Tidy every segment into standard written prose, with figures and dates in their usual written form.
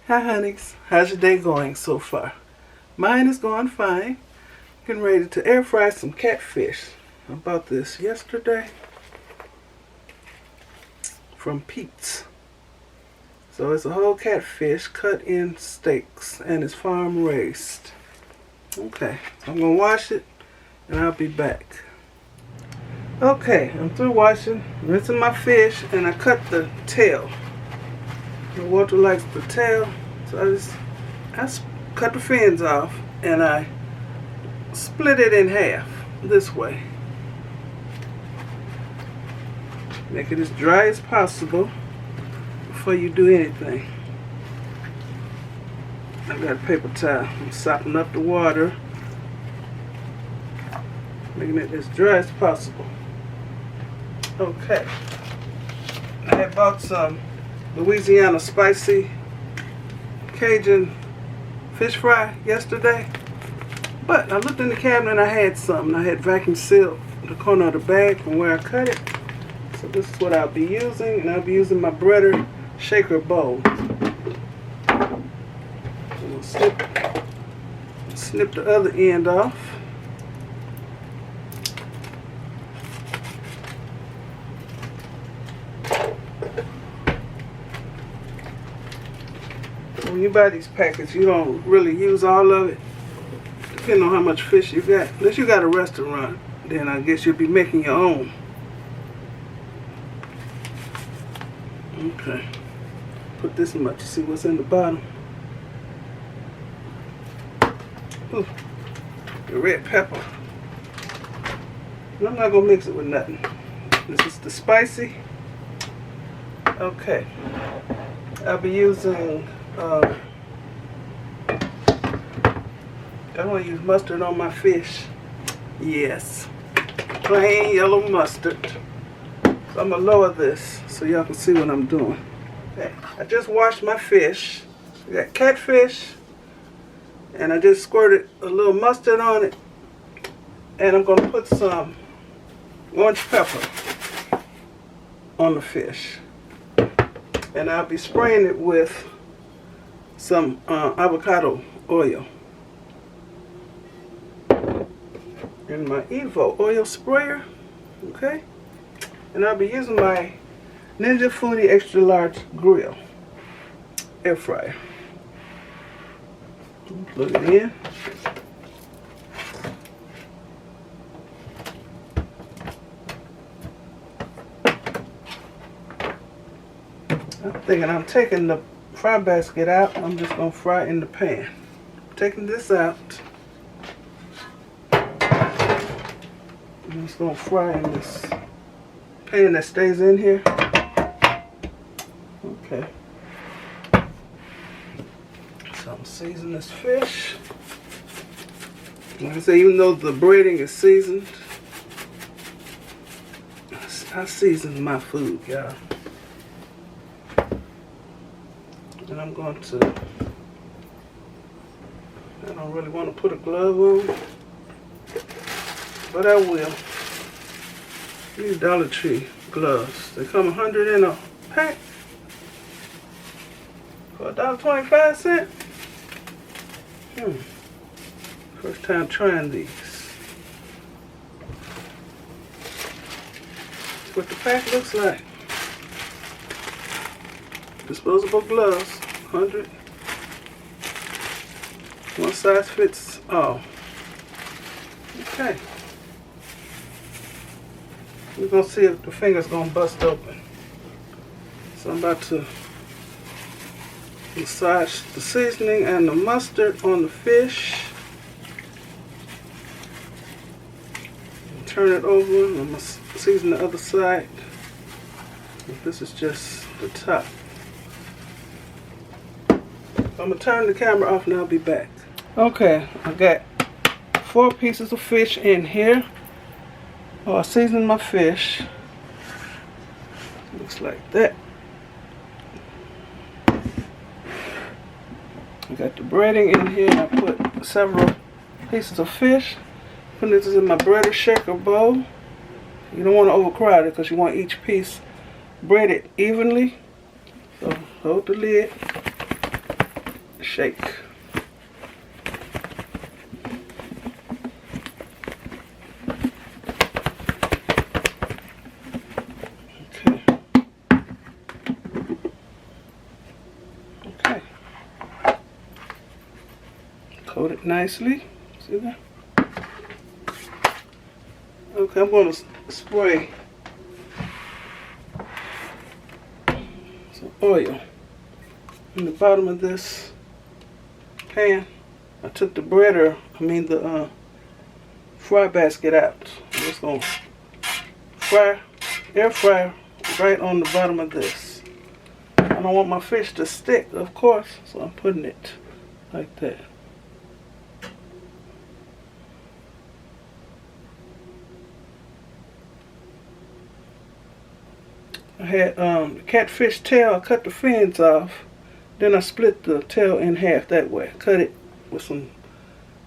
Hi honeys, how's your day going so far? Mine is going fine. Getting ready to air fry some catfish. I bought this yesterday from Pete's. So it's a whole catfish cut in steaks and it's farm raised. Okay, so I'm gonna wash it and I'll be back. Okay, I'm through washing, rinsing my fish, and I cut the tail. Walter likes the tail, so I cut the fins off and I split it in half this way. Make it as dry as possible before you do anything. I got a paper towel. I'm sopping up the water, making it as dry as possible. Okay. I had bought some Louisiana spicy Cajun fish fry yesterday, but I looked in the cabinet and I had some, and I had vacuum sealed the corner of the bag from where I cut it. So this is what I'll be using, and I'll be using my breader shaker bowl. I'm gonna snip the other end off. When you buy these packets, you don't really use all of it, depending on how much fish you got. Unless you got a restaurant, then I guess you'll be making your own. Okay, put this much, see what's in the bottom. Ooh, the red pepper. I'm not gonna mix it with nothing. This is the spicy. Okay, I'll be using I don't want to use mustard on my fish. Yes, plain yellow mustard. So I'm going to lower this so y'all can see what I'm doing. Okay. I just washed my fish. I got catfish, and I just squirted a little mustard on it, and I'm going to put some orange pepper on the fish, and I'll be spraying it with some avocado oil in my Evo oil sprayer. Okay, and I'll be using my Ninja Foodie extra large grill air fryer. Plug it in. I'm thinking I'm taking the fry basket out. I'm just going to fry in the pan. Taking this out. I'm just going to fry in this pan that stays in here. Okay. So I'm seasoning this fish. Like I say, even though the breading is seasoned, I season my food, y'all. And I'm going to, I don't really want to put a glove on, but I will. These Dollar Tree gloves, they come 100 in a pack for $1.25. First time trying these. That's what the pack looks like. Disposable gloves, 100. One size fits all. Okay. We're gonna see if the finger's gonna bust open. So I'm about to massage the seasoning and the mustard on the fish. Turn it over. I'm gonna season the other side. This is just the top. I'm going to turn the camera off and I'll be back. Okay, I got 4 pieces of fish in here. I seasoned my fish. Looks like that. I got the breading in here. I put several pieces of fish. Put this in my breader shaker bowl. You don't want to overcrowd it because you want each piece breaded evenly. So hold the lid. shake. Okay. Okay. Coat it nicely. See that? Okay, I'm going to spray some oil in the bottom of this pan. I took the the fry basket out. I'm just going to air fry right on the bottom of this. I don't want my fish to stick, of course, so I'm putting it like that. I had the catfish tail. I cut the fins off. Then I split the tail in half that way. Cut it with some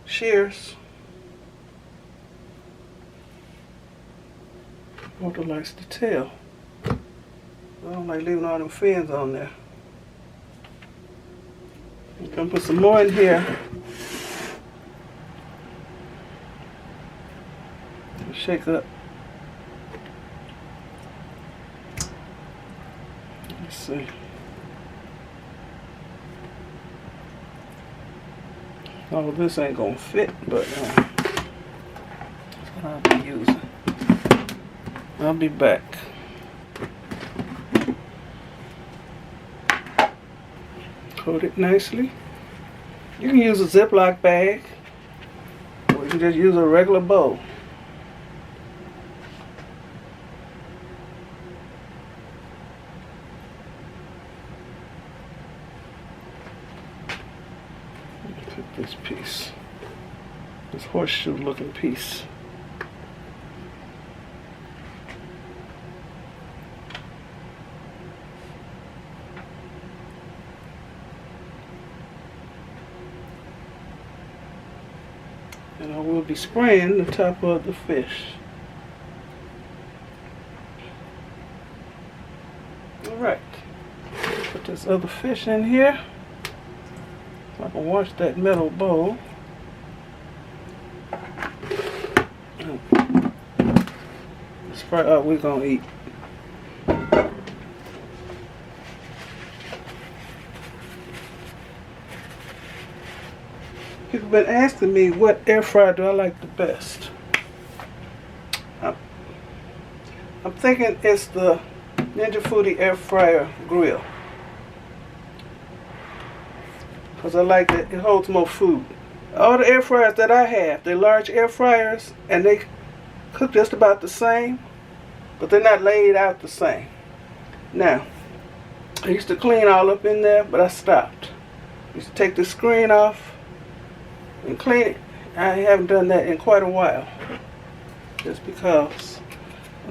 shears. Walter likes the tail. I don't like leaving all them fins on there. I'm gonna put some more in here. Shake up. Let's see. Oh, this ain't gonna fit, but that's what I'll be using. I'll be back. Coat it nicely. You can use a Ziploc bag, or you can just use a regular bowl. This piece, this horseshoe looking piece. And I will be spraying the top of the fish. Alright, put this other fish in here. I can wash that metal bowl. That's probably all we're gonna eat. People have been asking me what air fryer do I like the best. I'm thinking it's the Ninja Foodie air fryer grill. Because I like that it holds more food. All the air fryers that I have, they're large air fryers and they cook just about the same, but they're not laid out the same. Now, I used to clean all up in there, but I stopped. I used to take the screen off and clean it. I haven't done that in quite a while, just because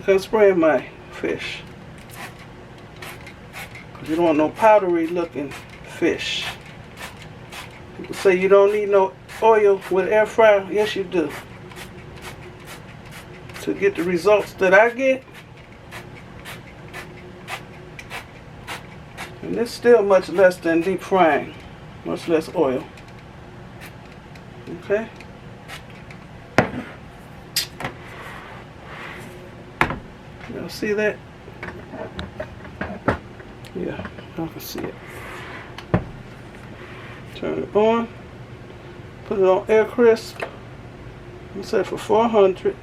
I'm spraying my fish. Because you don't want no powdery looking fish. People say you don't need no oil with air fryer. Yes, you do. To get the results that I get. And it's still much less than deep frying. Much less oil. Okay? Y'all see that? Yeah, I can see it. Turn it on, put it on air crisp, and set for 400,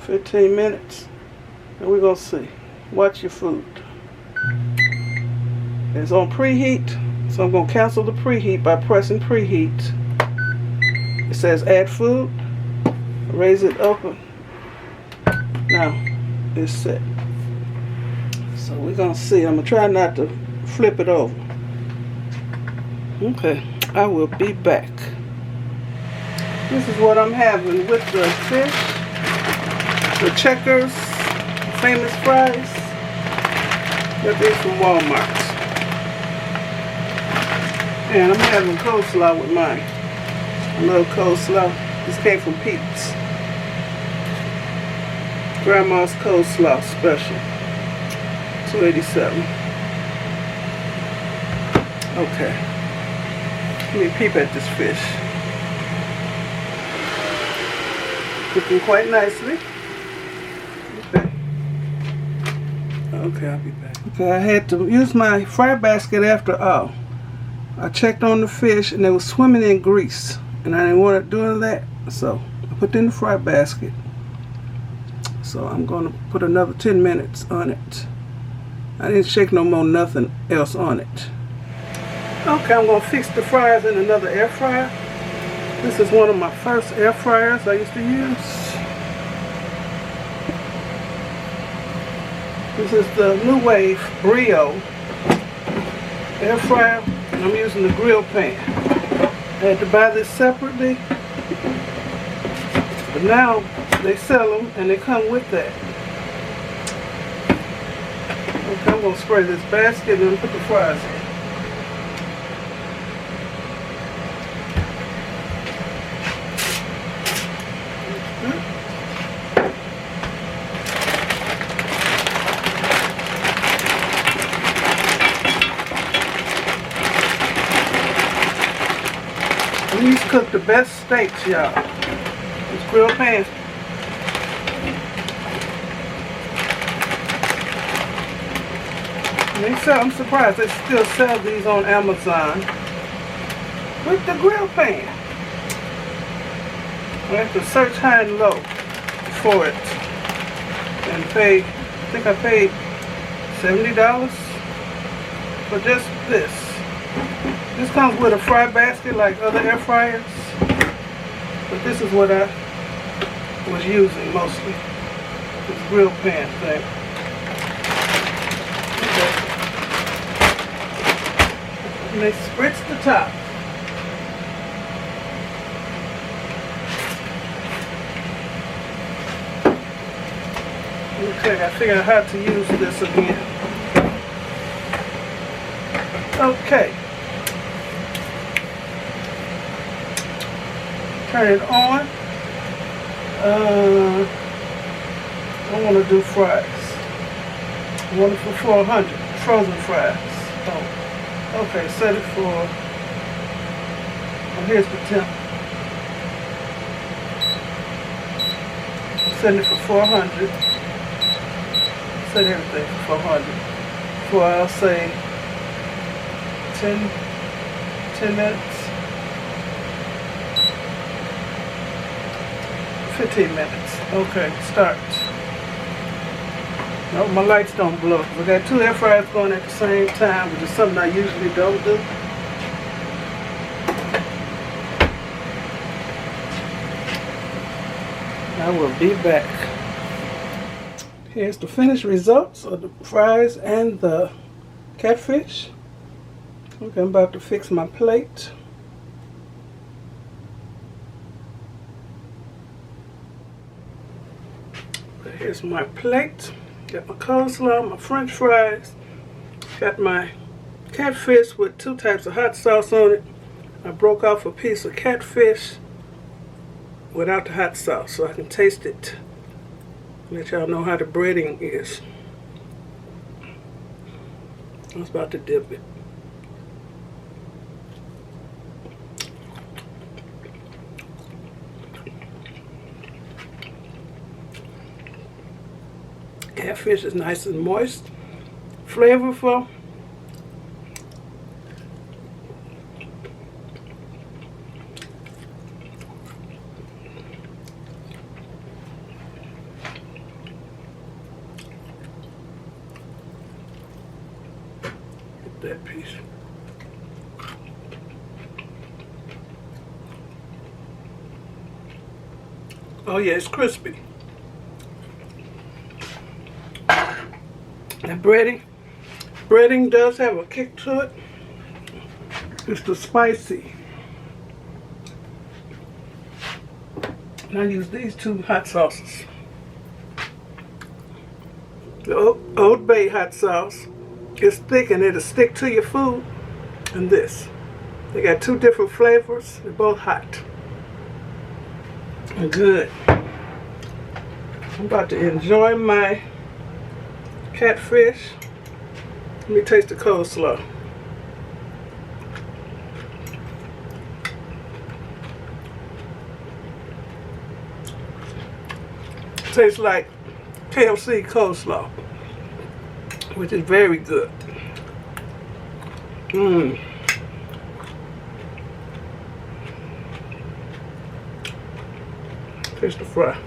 15 minutes, and we're gonna see. Watch your food. It's on preheat, so I'm gonna cancel the preheat by pressing preheat. It says add food, raise it open. Now, it's set. So we're gonna see. I'm gonna try not to flip it over. Okay, I will be back. This is what I'm having with the fish, the Checkers famous fries. Got these from Walmart. And I'm having coleslaw with mine. I love coleslaw. This came from Pete's. Grandma's coleslaw special. $2.87. Okay. Let me peep at this fish. Cooking quite nicely. Okay. Okay, I'll be back. Okay, I had to use my fry basket after all. I checked on the fish and they were swimming in grease. And I didn't want to do that. So I put it in the fry basket. So I'm going to put another 10 minutes on it. I didn't shake no more, nothing else on it. Okay, I'm going to fix the fries in another air fryer. This is one of my first air fryers I used to use. This is the New Wave Brio air fryer, and I'm using the grill pan. I had to buy this separately, but now they sell them and they come with that. Okay, I'm going to spray this basket and then put the fries in. These cook the best steaks, y'all. This grill pan. I'm surprised they still sell these on Amazon with the grill pan. I have to search high and low for it and pay, I think I paid $70 for just this. This comes with a fry basket like other air fryers, but this is what I was using mostly, this grill pan thing. Okay. And they spritz the top. Okay, I figured out how to use this again. Okay. Turn it on. I want to do fries. I want it for 400, frozen fries. Oh, okay, set it for, oh, here's the temp. Set it for 400. Set everything for 400. For I'll say 10 minutes. 15 minutes. Okay, start. No, my lights don't blow. We got 2 air fryers going at the same time, which is something I usually don't do. I will be back. Here's the finished results of the fries and the catfish. Okay, I'm about to fix my plate. Here's my plate. Got my coleslaw, my french fries. Got my catfish with 2 types of hot sauce on it. I broke off a piece of catfish without the hot sauce so I can taste it. Let y'all know how the breading is. I was about to dip it. Catfish is nice and moist, flavorful. Get that piece. Oh yeah, it's crispy. And breading does have a kick to it. It's the spicy. And I use these 2 hot sauces. The Old Bay hot sauce is thick and it'll stick to your food. And this. They got 2 different flavors. They're both hot. And good. I'm about to enjoy my catfish. Let me taste the coleslaw. Tastes like KFC coleslaw, which is very good. Mmm. Taste the fry.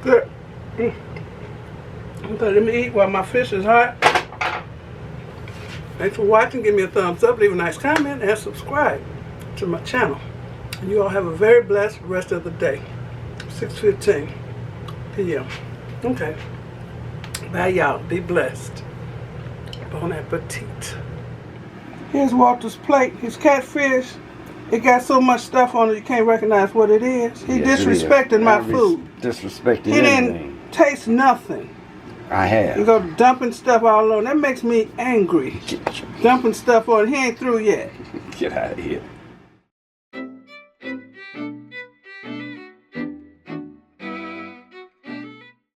Good. Okay, let me eat while my fish is hot. Thanks for watching. Give me a thumbs up, leave a nice comment, and subscribe to my channel. And you all have a very blessed rest of the day. 6:15 p.m. Okay. Bye, y'all. Be blessed. Bon appetit. Here's Walter's plate. His catfish. It got so much stuff on it you can't recognize what it is. He disrespected my food. Disrespected He didn't taste nothing. I have. You go dumping stuff all over. That makes me angry. Dumping stuff on. He ain't through yet. Get out of here.